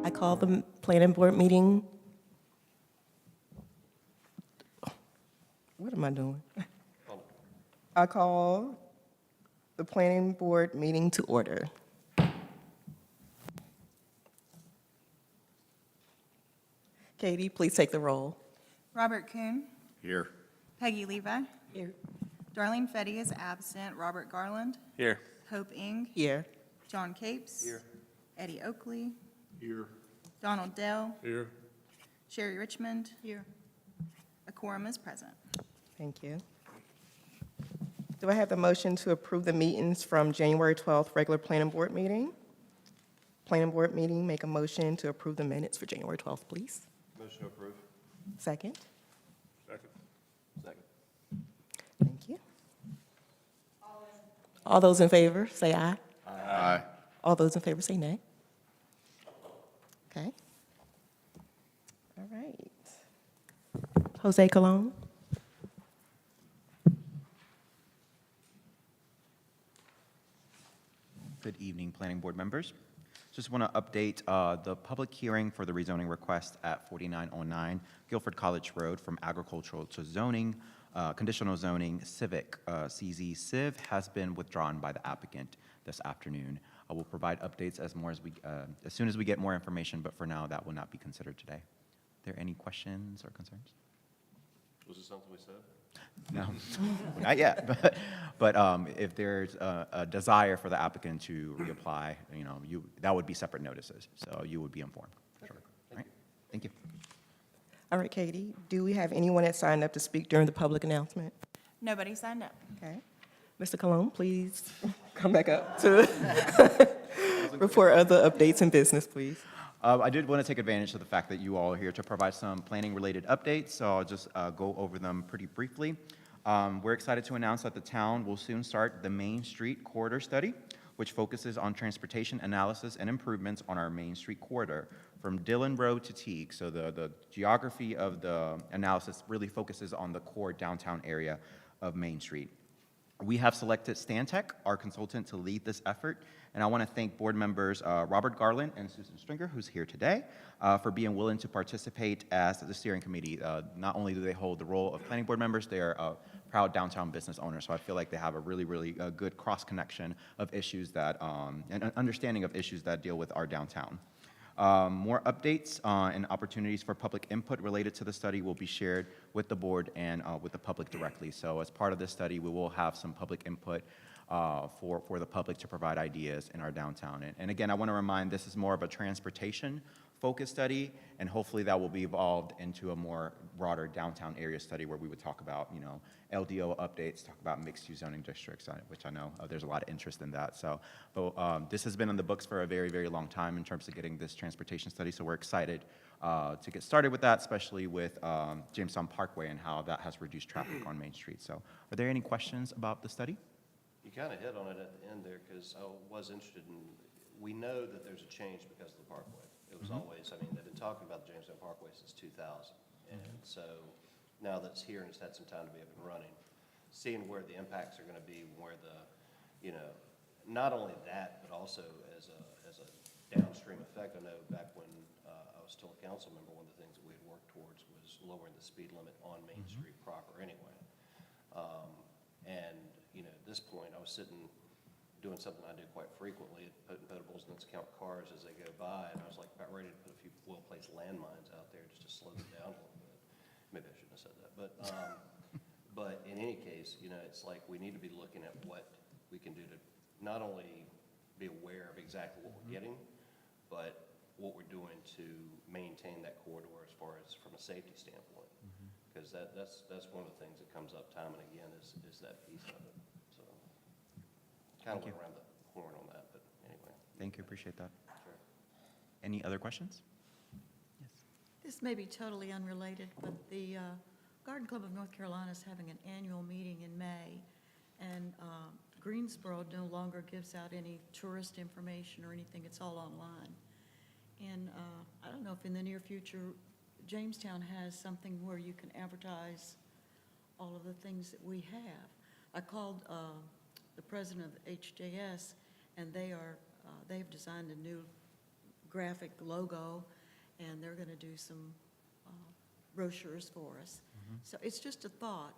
I call the planning board meeting. What am I doing? I call the planning board meeting to order. Katie, please take the roll. Robert Kuhn, Here. Peggy Levi, Here. Darlene Fetty is absent, Robert Garland, Here. Hope Ing, Here. John Capes. Here. Eddie Oakley, Here. Donald Dell, Here. Sherry Richmond. Here. A quorum is present. Thank you. Do I have the motion to approve the meetings from January 12th, regular planning board meeting? Planning board meeting, make a motion to approve the minutes for January 12th, please. Motion to approve. Second. Second. Second. Thank you. All those in favor, say aye. Aye. All those in favor, say nay. Okay. All right. Jose Colon. Good evening, planning board members. Just want to update the public hearing for the rezoning request at 4909 Guilford College Road from agricultural to zoning, conditional zoning, civic, CZ Civ has been withdrawn by the applicant this afternoon. I will provide updates as soon as we get more information, but for now, that will not be considered today. Are there any questions or concerns? Was it something we said? No, not yet. But if there's a desire for the applicant to reapply, that would be separate notices, so you would be informed. Sure. All right. Thank you. All right, Katie, do we have anyone that signed up to speak during the public announcement? Nobody signed up. Okay. Mr. Colon, please come back up to report other updates and business, please. I did want to take advantage of the fact that you all are here to provide some planning-related updates, so I'll just go over them pretty briefly. We're excited to announce that the town will soon start the Main Street Corridor Study, which focuses on transportation analysis and improvements on our Main Street corridor from Dillon Road to Teague. So the geography of the analysis really focuses on the core downtown area of Main Street. We have selected Stantec, our consultant, to lead this effort, and I want to thank board members Robert Garland and Susan Stringer, who's here today, for being willing to participate as the steering committee. Not only do they hold the role of planning board members, they are proud downtown business owners, so I feel like they have a really, really good cross-connection of issues that, and an understanding of issues that deal with our downtown. More updates and opportunities for public input related to the study will be shared with the board and with the public directly. So as part of this study, we will have some public input for the public to provide ideas in our downtown. And again, I want to remind, this is more of a transportation-focused study, and hopefully that will be evolved into a more broader downtown area study where we would talk about, LDO updates, talk about mixed-use zoning districts, which I know there's a lot of interest in that. So, but this has been in the books for a very, very long time in terms of getting this transportation study, so we're excited to get started with that, especially with Jamestown Parkway and how that has reduced traffic on Main Street. So are there any questions about the study? You kind of hit on it at the end there, because I was interested in, we know that there's a change because of the Parkway. It was always, they've been talking about the Jamestown Parkway since 2000. And so now that it's here and it's had some time to be up and running, seeing where the impacts are going to be, where the, not only that, but also as a downstream effect. I know back when I was still a council member, one of the things that we had worked towards was lowering the speed limit on Main Street proper anyway. And at this point, I was sitting doing something I do quite frequently, putting potables and count cars as they go by, and I was like about ready to put a few well-placed landmines out there just to slow them down a little bit. Maybe I shouldn't have said that, but in any case, it's like we need to be looking at what we can do to not only be aware of exactly what we're getting, but what we're doing to maintain that corridor as far as from a safety standpoint. Because that's one of the things that comes up time and again is that piece of it. So kind of went around the horn on that, but anyway. Thank you, appreciate that. Sure. Any other questions? Yes. This may be totally unrelated, but the Garden Club of North Carolina is having an annual meeting in May, and Greensboro no longer gives out any tourist information or anything. It's all online. And I don't know if in the near future Jamestown has something where you can advertise all of the things that we have. I called the president of HJS, and they've designed a new graphic logo, and they're going to do some brochures for us. So it's just a thought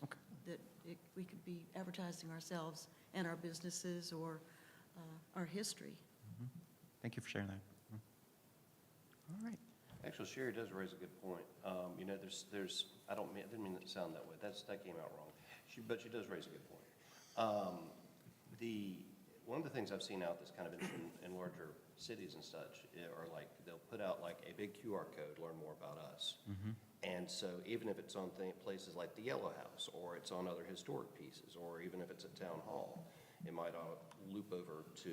Okay. that we could be advertising ourselves and our businesses or our history. Thank you for sharing that. All right. Actually, Sherry does raise a good point. You know, I didn't mean it to sound that way. That came out wrong. But she does raise a good point. One of the things I've seen out that's kind of in larger cities and such are like, they'll put out like a big QR code, learn more about us. And so even if it's on places like the Yellow House, or it's on other historic pieces, or even if it's at Town Hall, it might loop over to,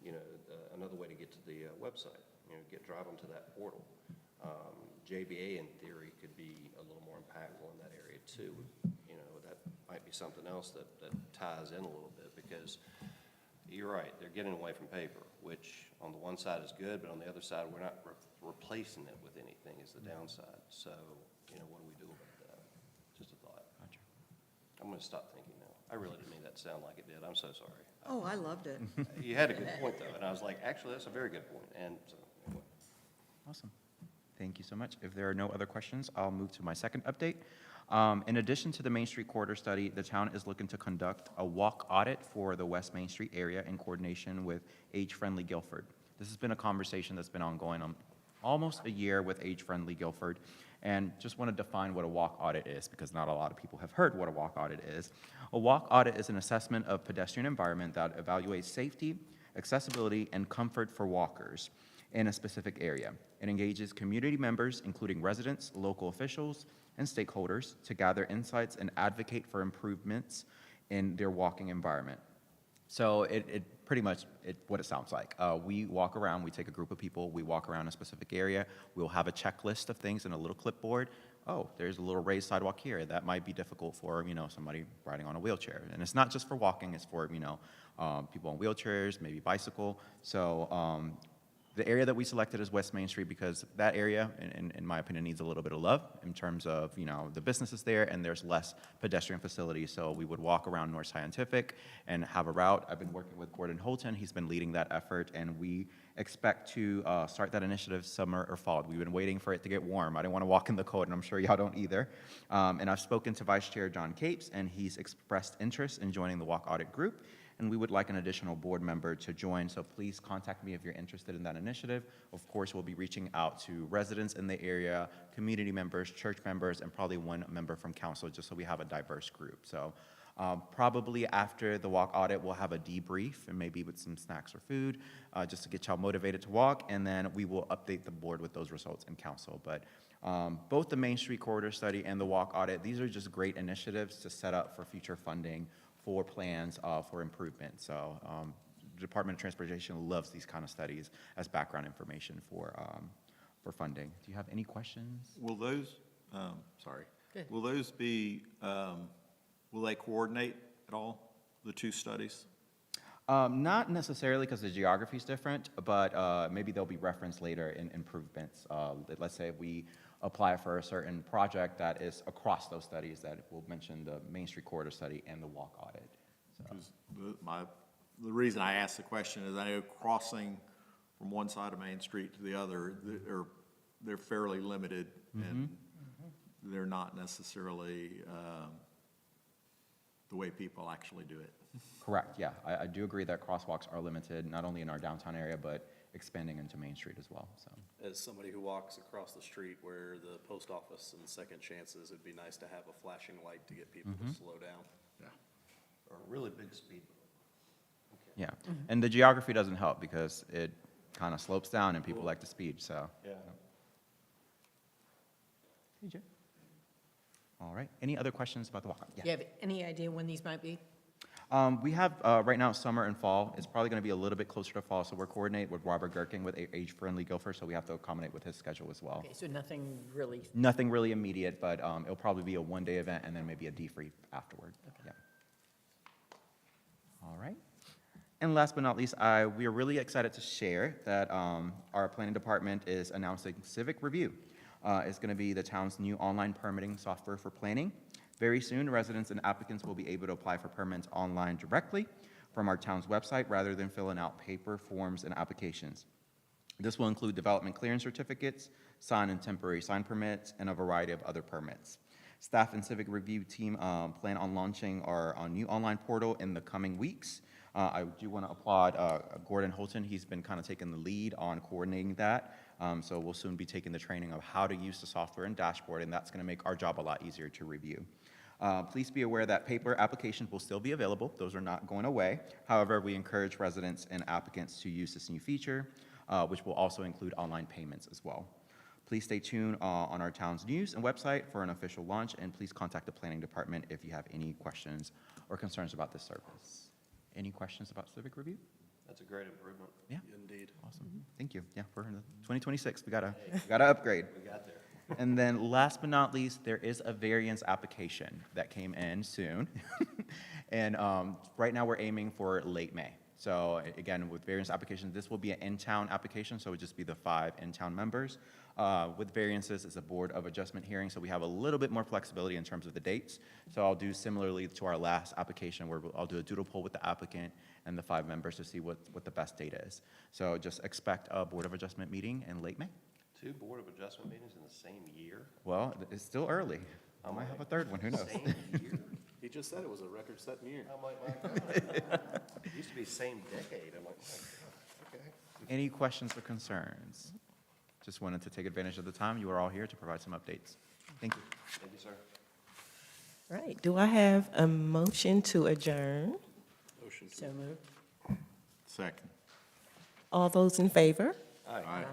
you know, another way to get to the website, you know, drive them to that portal. JBA in theory could be a little more impactful in that area too. You know, that might be something else that ties in a little bit, because you're right, they're getting away from paper, which on the one side is good, but on the other side, we're not replacing it with anything is the downside. So, you know, what do we do about that? Just a thought. Gotcha. I'm going to stop thinking now. I really didn't mean that to sound like it did. I'm so sorry. Oh, I loved it. You had a good point, though, and I was like, actually, that's a very good point. And so, anyway. Awesome. Thank you so much. If there are no other questions, I'll move to my second update. In addition to the Main Street Corridor Study, the town is looking to conduct a walk audit for the West Main Street area in coordination with Age Friendly Guilford. This has been a conversation that's been ongoing almost a year with Age Friendly Guilford, and just want to define what a walk audit is, because not a lot of people have heard what a walk audit is. A walk audit is an assessment of pedestrian environment that evaluates safety, accessibility, and comfort for walkers in a specific area. It engages community members, including residents, local officials, and stakeholders, to gather insights and advocate for improvements in their walking environment. So it pretty much what it sounds like. We walk around, we take a group of people, we walk around a specific area, we'll have a checklist of things in a little clipboard. Oh, there's a little raised sidewalk here. That might be difficult for, you know, somebody riding on a wheelchair. And it's not just for walking, it's for, you know, people on wheelchairs, maybe bicycle. So the area that we selected is West Main Street because that area, in my opinion, needs a little bit of love in terms of, you know, the businesses there and there's less pedestrian facilities. So we would walk around North Scientific and have a route. I've been working with Gordon Holton. He's been leading that effort, and we expect to start that initiative summer or fall. We've been waiting for it to get warm. I didn't want to walk in the cold, and I'm sure y'all don't either. And I've spoken to Vice Chair John Capes, and he's expressed interest in joining the walk audit group. And we would like an additional board member to join, so please contact me if you're interested in that initiative. Of course, we'll be reaching out to residents in the area, community members, church members, and probably one member from council, just so we have a diverse group. So probably after the walk audit, we'll have a debrief, and maybe with some snacks or food, just to get y'all motivated to walk, and then we will update the board with those results in council. But both the Main Street Corridor Study and the walk audit, these are just great initiatives to set up for future funding for plans for improvement. So the Department of Transportation loves these kind of studies as background information for funding. Do you have any questions? Will those, will those be, will they coordinate at all, the two studies? Not necessarily, because the geography is different, but maybe they'll be referenced later in improvements. Let's say we apply for a certain project that is across those studies, that will mention the Main Street Corridor Study and the walk audit. So. 'Cause the reason I asked the question is I know crossing from one side of Main Street to the other, they're fairly limited, and they're not necessarily the way people actually do it. Correct, yeah. I do agree that crosswalks are limited, not only in our downtown area, but expanding into Main Street as well, so. As somebody who walks across the street where the post office and Second Chances, it'd be nice to have a flashing light to get people to slow down. Yeah. Or a really big speed bump. Okay. Yeah, and the geography doesn't help because it kind of slopes down and people like to speed, so. Yeah. Hey, Jay. All right, any other questions about the walk? Do you have any idea when these might be? We have, right now, summer and fall. It's probably going to be a little bit closer to fall, so we're coordinating with Robert Gherkin with Age Friendly Guilford, so we have to accommodate with his schedule as well. Okay, so nothing really, Nothing really immediate, but it'll probably be a one-day event and then maybe a debrief afterward. Yeah. All right. And last but not least, we are really excited to share that our planning department is announcing Civic Review. It's going to be the town's new online permitting software for planning. Very soon, residents and applicants will be able to apply for permits online directly from our town's website rather than filling out paper forms and applications. This will include development clearance certificates, sign and temporary sign permits, and a variety of other permits. Staff and civic review team plan on launching our new online portal in the coming weeks. I do want to applaud Gordon Holton. He's been kind of taking the lead on coordinating that. So we'll soon be taking the training of how to use the software and dashboard, and that's going to make our job a lot easier to review. Please be aware that paper applications will still be available. Those are not going away. However, we encourage residents and applicants to use this new feature, which will also include online payments as well. Please stay tuned on our town's news and website for an official launch, and please contact the planning department if you have any questions or concerns about this service. Any questions about civic review? That's a great improvement. Yeah, Indeed. awesome. Thank you. Yeah, we're in 2026. We gotta upgrade. We got there. And then last but not least, there is a variance application that came in soon. And right now we're aiming for late May. So again, with variance applications, this will be an in-town application, so it would just be the 5 in-town members. With variances, it's a Board of Adjustment hearing, so we have a little bit more flexibility in terms of the dates. So I'll do similarly to our last application, where I'll do a doodle poll with the applicant and the 5 members to see what the best date is. So just expect a Board of Adjustment meeting in late May. 2 Board of Adjustment meetings in the same year? Well, it's still early. I might have a third one, who knows? Same year? He just said it was a record-setting year. I'm like, my God. It used to be same decade. I'm like, my God, okay. Any questions or concerns? Just wanted to take advantage of the time. You are all here to provide some updates. Thank you. Thank you, sir. Right, do I have a motion to adjourn? Motion to So moved. Second. All those in favor? Aye. Aye.